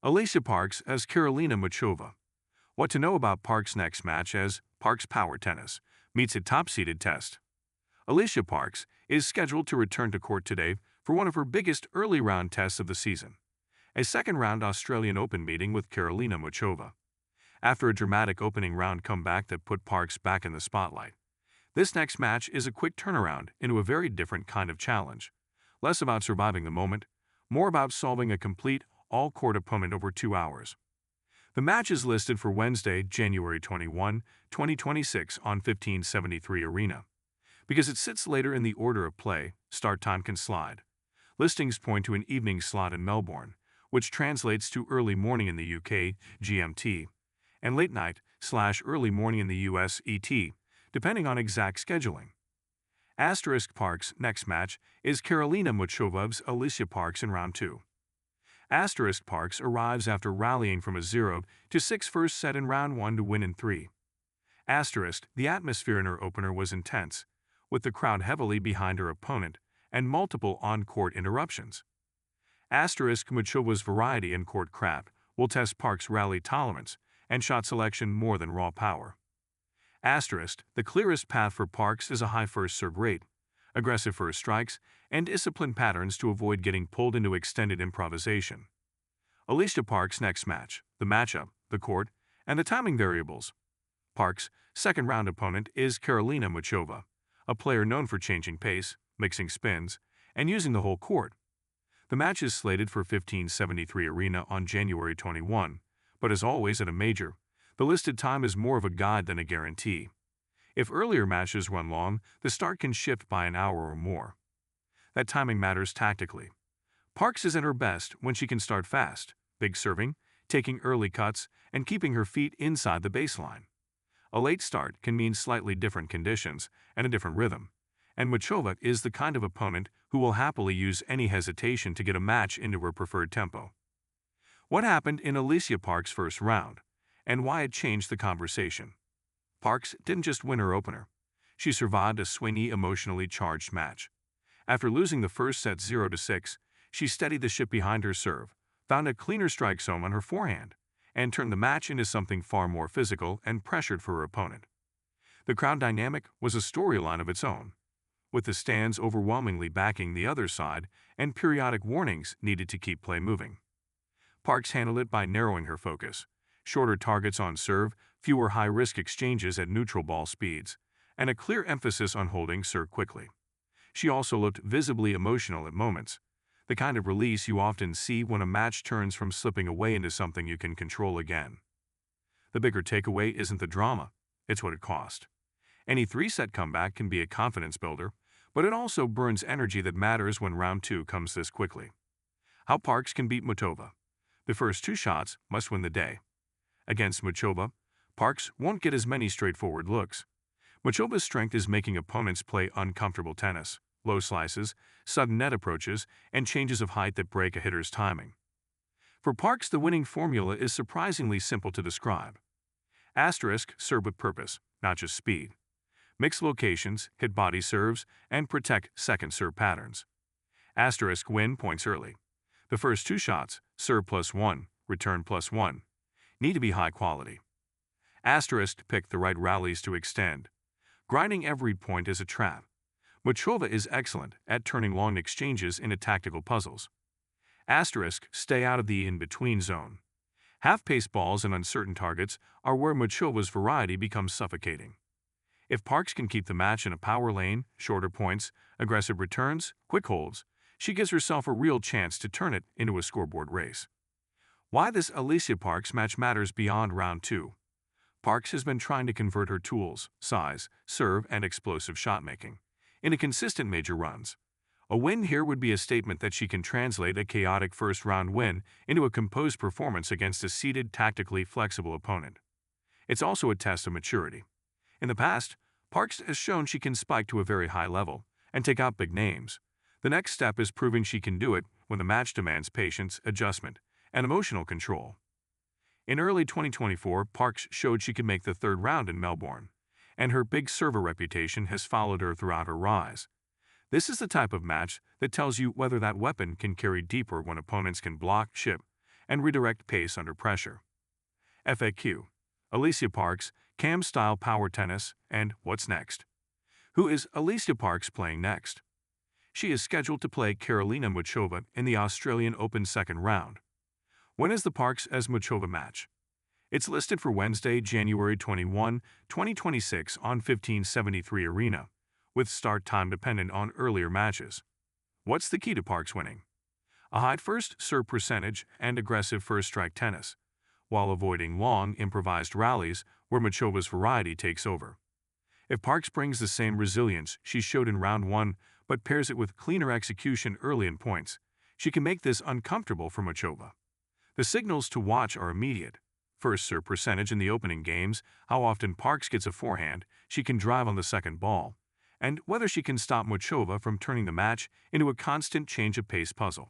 Alycia Parks as Karolina Muchova. What to know about Parks' next match as Parks Power Tennis meets a top-seeded test. Alycia Parks is scheduled to return to court today for one of her biggest early-round tests of the season, a second-round Australian Open meeting with Karolina Muchova. After a dramatic opening round comeback that put Parks back in the spotlight, this next match is a quick turnaround into a very different kind of challenge. Less about surviving the moment, more about solving a complete, all-court opponent over 2 hours. The match is listed for Wednesday, January 21, 2026 on 1573 Arena. Because it sits later in the order of play, start time can slide. Listings point to an evening slot in Melbourne, which translates to early morning in the UK, GMT, and late night/early morning in the US, ET, depending on exact scheduling. Parks' next match is Karolina Muchova's Alycia Parks in round 2. Parks arrives after rallying from a 0-6 first set in round 1 to win in 3. The atmosphere in her opener was intense, with the crowd heavily behind her opponent and multiple on-court interruptions. Muchova's variety in court craft will test Parks' rally tolerance and shot selection more than raw power. The clearest path for Parks is a high first serve rate, aggressive first strikes, and disciplined patterns to avoid getting pulled into extended improvisation. Alycia Parks' next match, the matchup, the court, and the timing variables. Parks' second-round opponent is Karolina Muchova, a player known for changing pace, mixing spins, and using the whole court. The match is slated for 1573 Arena on January 21, but as always at a major, the listed time is more of a guide than a guarantee. If earlier matches run long, the start can shift by an hour or more. That timing matters tactically. Parks is at her best when she can start fast, big serving, taking early cuts, and keeping her feet inside the baseline. A late start can mean slightly different conditions and a different rhythm, and Muchova is the kind of opponent who will happily use any hesitation to get a match into her preferred tempo. What happened in Alycia Parks' first round, and why it changed the conversation? Parks didn't just win her opener. She survived a swingy, emotionally charged match. After losing the first set 0-6, she steadied the ship behind her serve, found a cleaner strike zone on her forehand, and turned the match into something far more physical and pressured for her opponent. The crowd dynamic was a storyline of its own, with the stands overwhelmingly backing the other side and periodic warnings needed to keep play moving. Parks handled it by narrowing her focus, shorter targets on serve, fewer high-risk exchanges at neutral ball speeds, and a clear emphasis on holding serve quickly. She also looked visibly emotional at moments, the kind of release you often see when a match turns from slipping away into something you can control again. The bigger takeaway isn't the drama, it's what it cost. Any three-set comeback can be a confidence builder, but it also burns energy that matters when round 2 comes this quickly. How Parks can beat Muchova. The first 2 shots must win the day. Against Muchova, Parks won't get as many straightforward looks. Muchova's strength is making opponents play uncomfortable tennis, low slices, sudden net approaches, and changes of height that break a hitter's timing. For Parks, the winning formula is surprisingly simple to describe. Serve with purpose, not just speed. Mix locations, hit body serves, and protect second serve patterns. Win points early. The first 2 shots, serve +1, return +1, need to be high quality. Pick the right rallies to extend. Grinding every point is a trap. Muchova is excellent at turning long exchanges into tactical puzzles. Stay out of the in-between zone. Half-pace balls and uncertain targets are where Muchova's variety becomes suffocating. If Parks can keep the match in a power lane, shorter points, aggressive returns, quick holds, she gives herself a real chance to turn it into a scoreboard race. Why this Alycia Parks match matters beyond round 2. Parks has been trying to convert her tools, size, serve, and explosive shot-making into consistent major runs. A win here would be a statement that she can translate a chaotic first-round win into a composed performance against a seated, tactically flexible opponent. It's also a test of maturity. In the past, Parks has shown she can spike to a very high level and take out big names. The next step is proving she can do it when the match demands patience, adjustment, and emotional control. In early 2024, Parks showed she could make the third round in Melbourne, and her big server reputation has followed her throughout her rise. This is the type of match that tells you whether that weapon can carry deeper when opponents can block, chip, and redirect pace under pressure. FAQ: Alycia Parks, Cam-style power tennis, and what's next? Who is Alycia Parks playing next? She is scheduled to play Karolina Muchova in the Australian Open second round. When is the Parks as Muchova match? It's listed for Wednesday, January 21, 2026 on 1573 Arena, with start time dependent on earlier matches. What's the key to Parks winning? A high first serve percentage and aggressive first strike tennis, while avoiding long, improvised rallies where Muchova's variety takes over. If Parks brings the same resilience she showed in round 1 but pairs it with cleaner execution early in points, she can make this uncomfortable for Muchova. The signals to watch are immediate. First serve percentage in the opening games, how often Parks gets a forehand she can drive on the second ball, and whether she can stop Muchova from turning the match into a constant change-of-pace puzzle.